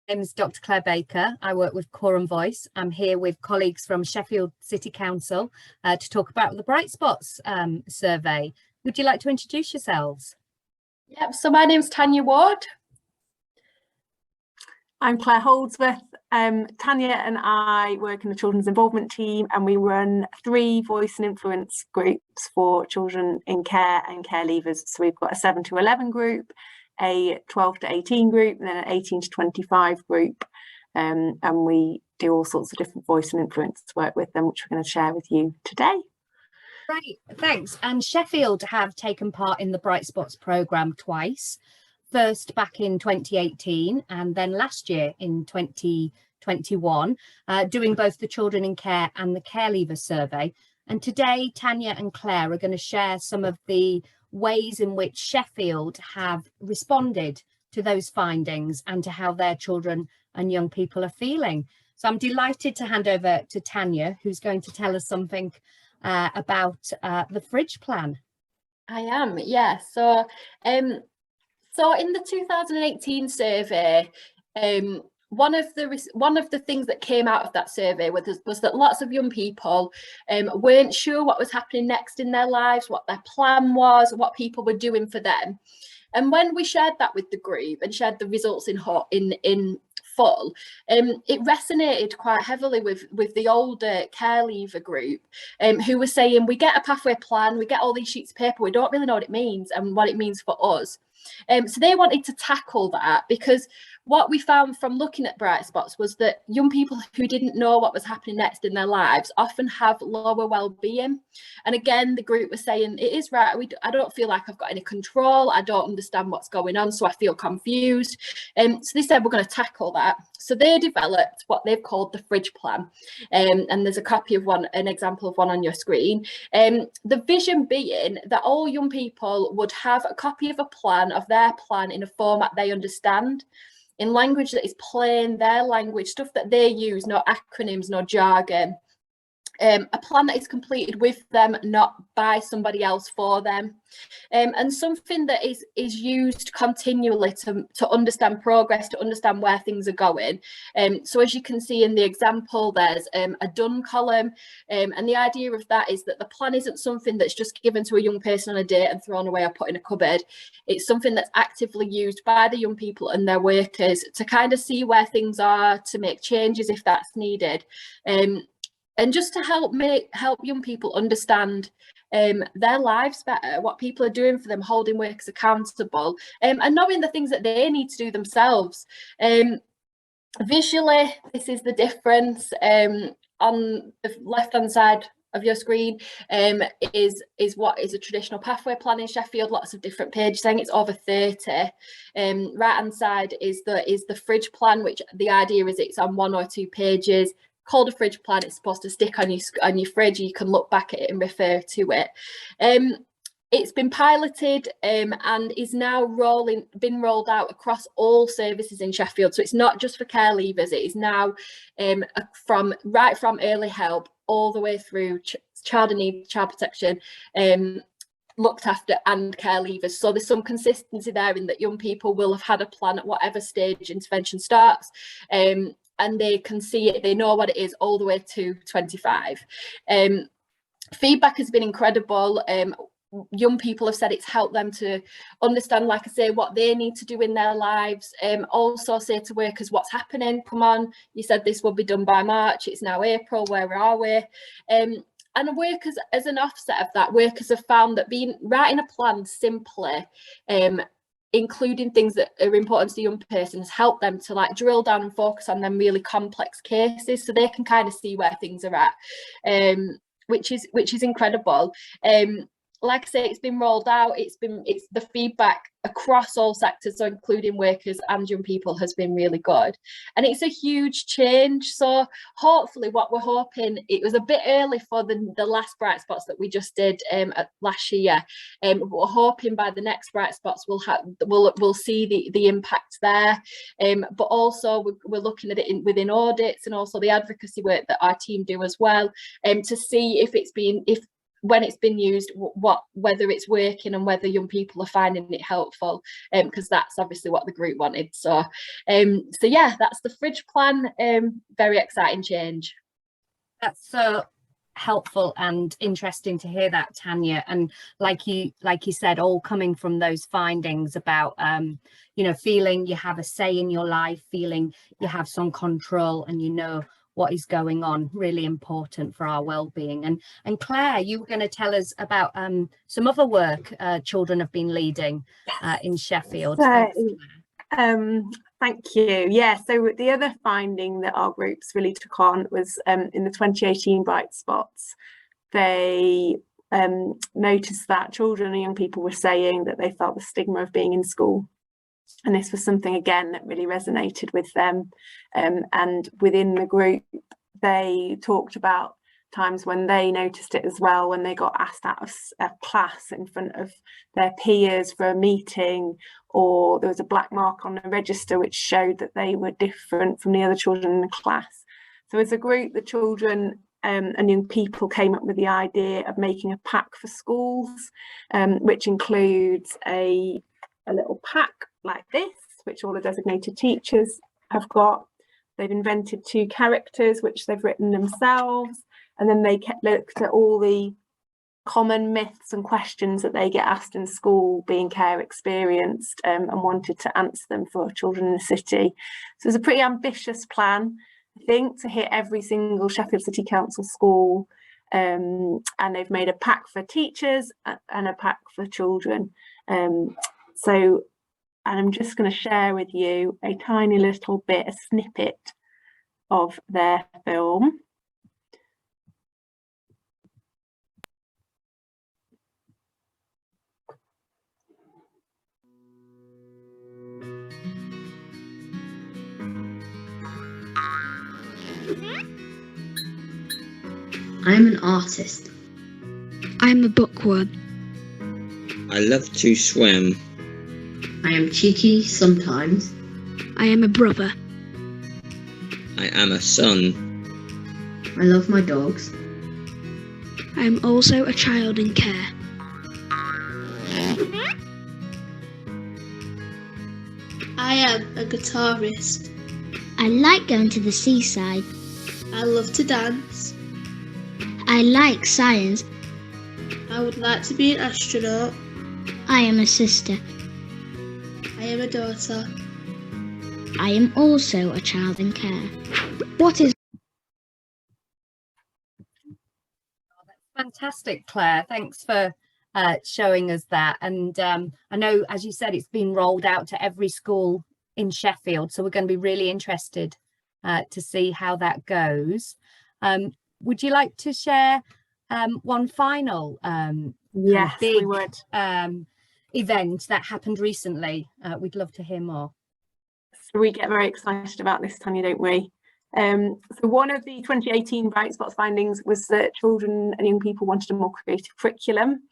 My name is Dr. Claire Baker. I work with Core and Voice. I'm here with colleagues from Sheffield City Council to talk about the Bright Spots survey. Would you like to introduce yourselves? Yep, so my name's Tanya Ward. I'm Claire Holdsworth. Tanya and I work in the Children's Involvement team, and we run 3 voice and influence groups for children in care and care leavers. So we've got a 7 to 11 group, a 12 to 18 group, and then an 18 to 25 group. And we do all sorts of different voice and influence work with them, which we're going to share with you today. Great, thanks. And Sheffield have taken part in the Bright Spots programme twice. First back in 2018 and then last year in 2021, doing both the children in care and the care leaver survey. And today, Tanya and Claire are going to share some of the ways in which Sheffield have responded to those findings and to how their children and young people are feeling. So I'm delighted to hand over to Tanya, who's going to tell us something about the fridge plan. I am, yeah. So in the 2018 survey, one of the things that came out of that survey was that lots of young people weren't sure what was happening next in their lives, what their plan was, what people were doing for them. And when we shared that with the group and shared the results in full, it resonated quite heavily with the older care leaver group, who were saying, we get a pathway plan, we get all these sheets of paper, we don't really know what it means and what it means for us. So they wanted to tackle that, because what we found from looking at Bright Spots was that young people who didn't know what was happening next in their lives often have lower well-being. And again, the group was saying, it is right, I don't feel like I've got any control, I don't understand what's going on, so I feel confused. So they said, we're going to tackle that. So they developed what they've called the fridge plan. And there's a copy of an example of one on your screen. The vision being that all young people would have a copy of a plan, of their plan, in a format they understand, in language that is plain, their language, stuff that they use, no acronyms, no jargon. A plan that is completed with them, not by somebody else for them, and something that is used continually to understand progress, to understand where things are going. So as you can see in the example, there's a done column, and the idea of that is that the plan isn't something that's just given to a young person on a day and thrown away or put in a cupboard. It's something that's actively used by the young people and their workers to kind of see where things are, to make changes if that's needed. And just to help young people understand their lives better, what people are doing for them, holding workers accountable, and knowing the things that they need to do themselves. Visually, this is the difference. On the left-hand side of your screen is what is a traditional pathway plan in Sheffield, lots of different pages. I think it's over 30. Right-hand side is the fridge plan, which the idea is it's on 1 or 2 pages. Called a fridge plan. It's supposed to stick on your fridge. You can look back at it and refer to it. It's been piloted and is now been rolled out across all services in Sheffield. So it's not just for care leavers. It is now from early help all the way through child in need, child protection, looked after, and care leavers. So there's some consistency there in that young people will have had a plan at whatever stage intervention starts. And they can see it, they know what it is all the way to 25. Feedback has been incredible. Young people have said it's helped them to understand, like I say, what they need to do in their lives. Also say to workers, what's happening? Come on, you said this will be done by March. It's now April, where are we? And workers, as an offset of that, workers have found that writing a plan simply, including things that are important to the young person, has helped them to like drill down and focus on them really complex cases, so they can kind of see where things are at, which is incredible. Like I say, it's been rolled out. It's the feedback across all sectors, so including workers and young people, has been really good, and it's a huge change. So hopefully, what we're hoping, it was a bit early for the last Bright Spots that we just did last year, but we're hoping by the next Bright Spots we'll see the impact there, but also we're looking at it within audits and also the advocacy work that our team do as well, to see if when it's been used, whether it's working and whether young people are finding it helpful, because that's obviously what the group wanted. So yeah, that's the fridge plan. Very exciting change. That's so helpful and interesting to hear that, Tanya. And like you said, all coming from those findings about you know, feeling you have a say in your life, feeling you have some control and you know what is going on, really important for our well-being. And Claire, you were going to tell us about some other work children have been leading in Sheffield. Thanks, Claire. Thank you. Yeah, so the other finding that our groups really took on was in the 2018 Bright Spots. They noticed that children and young people were saying that they felt the stigma of being in school. And this was something, again, that really resonated with them. And within the group, they talked about times when they noticed it as well, when they got asked out of a class in front of their peers for a meeting, or there was a black mark on a register which showed that they were different from the other children in the class. So as a group, the children and young people came up with the idea of making a pack for schools, which includes a little pack like this, which all the designated teachers have got. They've invented 2 characters which they've written themselves, and then they looked at all the common myths and questions that they get asked in school, being care experienced, and wanted to answer them for children in the city. So it's a pretty ambitious plan, I think, to hit every single Sheffield City Council school, and they've made a pack for teachers and a pack for children. And I'm just going to share with you a tiny little bit, a snippet of their film. I'm an artist. I'm a bookworm. I love to swim. I am cheeky sometimes. I am a brother. I am a son. I love my dogs. I am also a child in care. I am a guitarist. I like going to the seaside. I love to dance. I like science. I would like to be an astronaut. I am a sister. I am a daughter. I am also a child in care. What is... Oh, that's fantastic, Claire. Thanks for showing us that. And I know, as you said, it's been rolled out to every school in Sheffield, so we're going to be really interested to see how that goes. Would you like to share one final Yes, big we would. Event that happened recently? We'd love to hear more. So we get very excited about this, Tanya, don't we? So one of the 2018 Bright Spots findings was that children and young people wanted a more creative curriculum.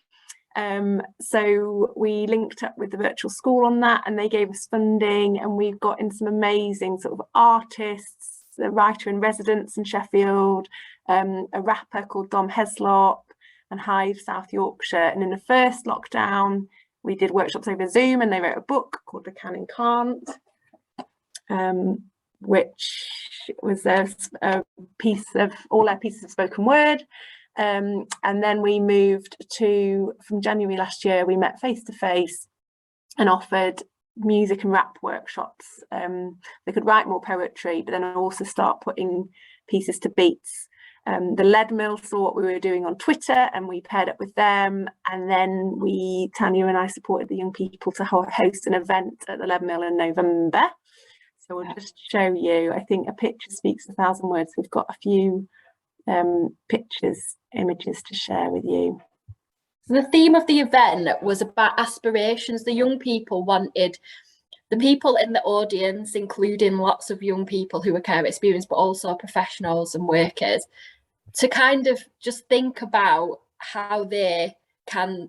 So we linked up with the virtual school on that, and they gave us funding, and we've got in some amazing sort of artists, a writer in residence in Sheffield, a rapper called Dom Heslop, and Hive South Yorkshire. And in the first lockdown, we did workshops over Zoom, and they wrote a book called The Can and Can't, which was a piece of all our pieces of spoken word. And then we moved to, from January last year, we met face to face and offered music and rap workshops. They could write more poetry, but then also start putting pieces to beats. The Lead Mill saw what we were doing on Twitter, and we paired up with them, and then Tanya and I supported the young people to host an event at the Lead Mill in November. So we'll just show you, I think a picture speaks 1,000 words. We've got a few images to share with you. So the theme of the event was about aspirations. The young people wanted the people in the audience, including lots of young people who are care experienced, but also professionals and workers, to kind of just think about how they can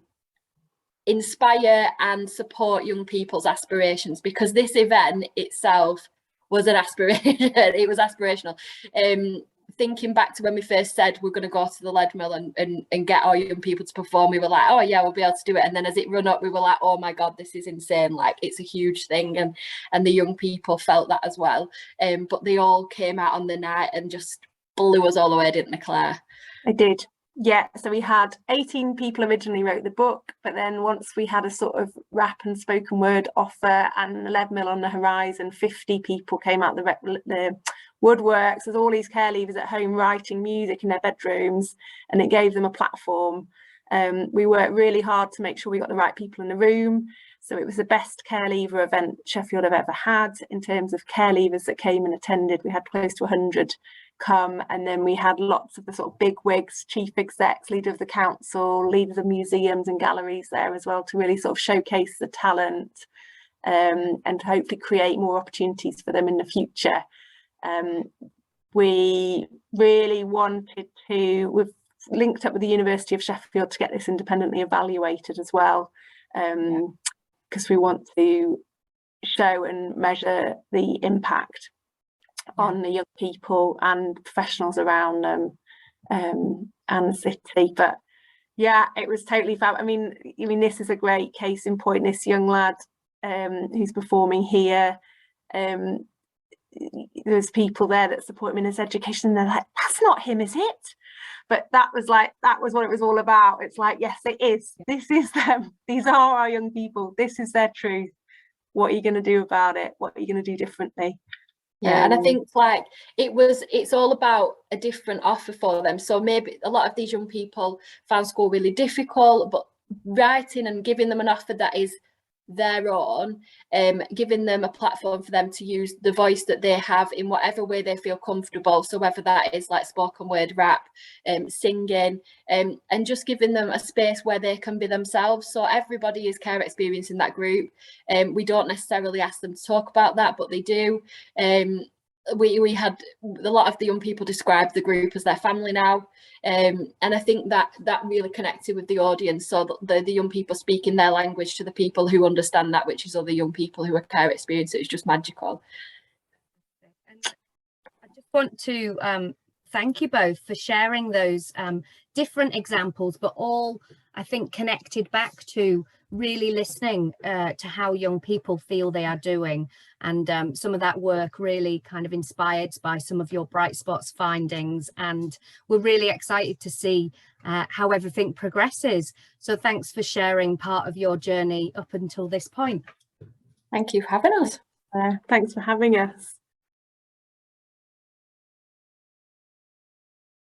inspire and support young people's aspirations, because this event itself was an aspiration. It was aspirational. thinking back to when we first said we're going to go to the lead mill and get our young people to perform, we were like, oh yeah, we'll be able to do it. And then as it run up, we were like, oh my God, this is insane. Like, it's a huge thing. And the young people felt that as well. But they all came out on the night and just blew us all away, didn't they, Claire? I did. Yeah, so we had 18 people originally wrote the book, but then once we had a sort of rap and spoken word offer and the lead mill on the horizon, 50 people came out the woodworks. There's all these care leavers at home writing music in their bedrooms, and it gave them a platform. We worked really hard to make sure we got the right people in the room. So it was the best care leaver event Sheffield have ever had in terms of care leavers that came and attended. We had close to 100 come, and then we had lots of the sort of big wigs, chief execs, leader of the council, leaders of museums and galleries there as well, to really sort of showcase the talent and to hopefully create more opportunities for them in the future. We really wanted to, we've linked up with the University of Sheffield to get this independently evaluated as well, because we want to show and measure the impact on the young people and professionals around them and the city. But yeah, it was totally fab. I mean, this is a great case in point. This young lad who's performing here, there's people there that support him in his education, and they're like, that's not him, is it? But that was what it was all about. It's like, yes, it is. This is them. These are our young people. This is their truth. What are you going to do about it? What are you going to do differently? Yeah, and I think like it's all about a different offer for them. So maybe a lot of these young people found school really difficult, but writing and giving them an offer that is their own, giving them a platform for them to use the voice that they have in whatever way they feel comfortable. So whether that is like spoken word, rap, singing, and just giving them a space where they can be themselves. So everybody is care experience in that group. We don't necessarily ask them to talk about that, but they do. We had a lot of the young people describe the group as their family now, and I think that really connected with the audience. So the young people speaking their language to the people who understand that, which is other young people who are care experience. It's just magical. And I just want to thank you both for sharing those different examples, but all, I think, connected back to really listening to how young people feel they are doing. And some of that work really kind of inspired by some of your Bright Spots findings. And we're really excited to see how everything progresses. So thanks for sharing part of your journey up until this point. Thank you for having us. Thanks for having us.